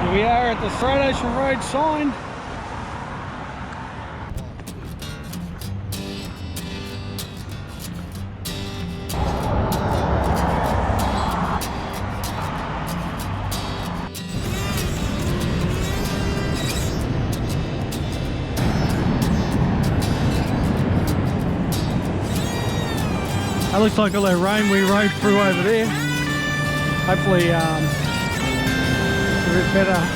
Here we are at the Straight Ocean Road sign. That looks like all that rain we rode through over there. Hopefully a bit better.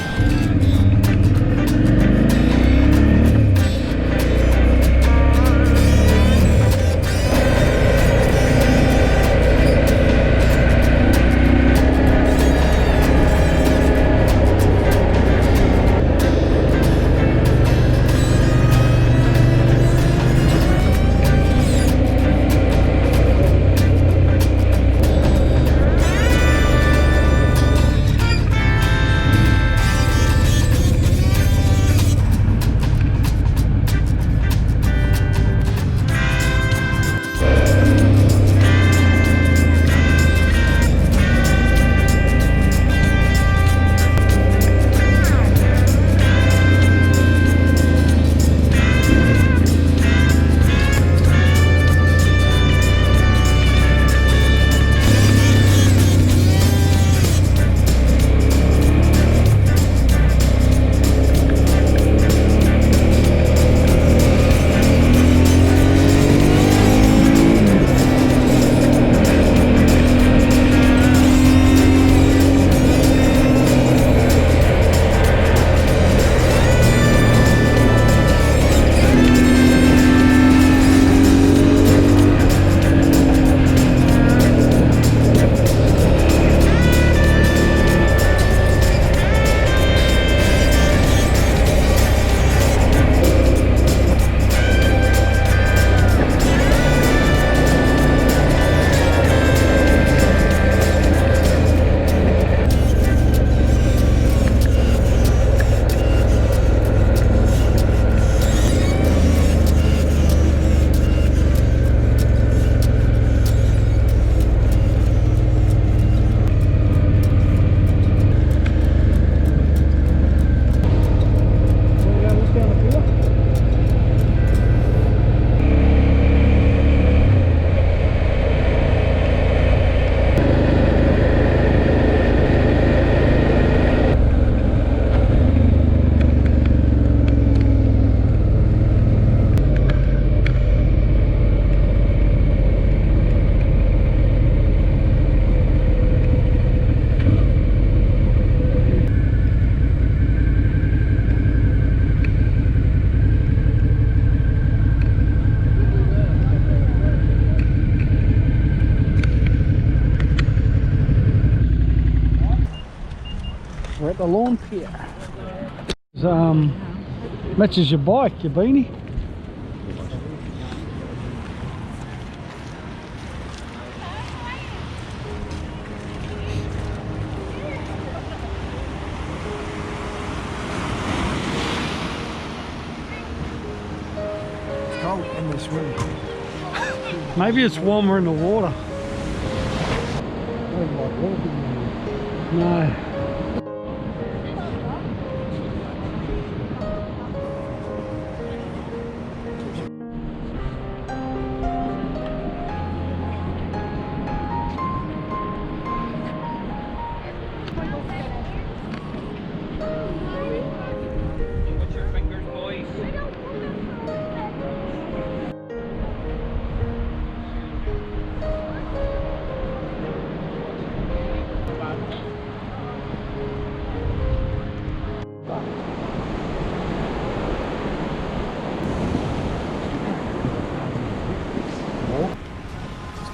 We're at the lawn pier. Matches your bike, your beanie. It's cold in this room. Maybe it's warmer in the water. No.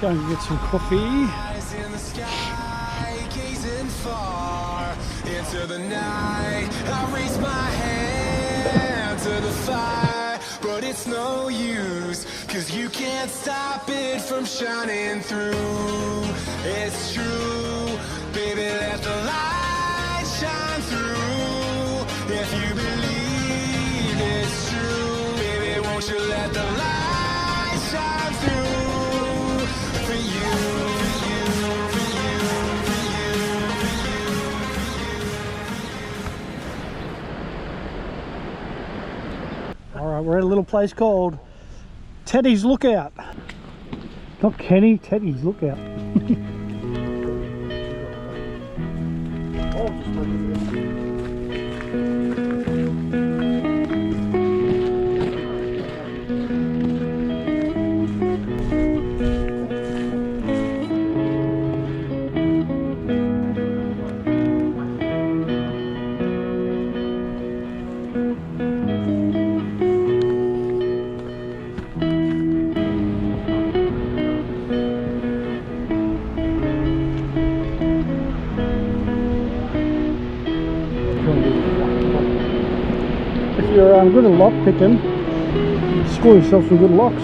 Let's go and get some coffee. In the sky, gazing far into the night, I raise my hand to the fire, but it's no use, 'cause you can't stop it from shining through. It's true, baby, let the light shine through. If you believe it's true, baby, won't you let the light shine through? For you, for you, for you, for you, for you, for you. Alright, we're at a little place called Teddy's Lookout. Not Kenny, Teddy's Lookout. If you're good at lock picking, score yourself some good locks.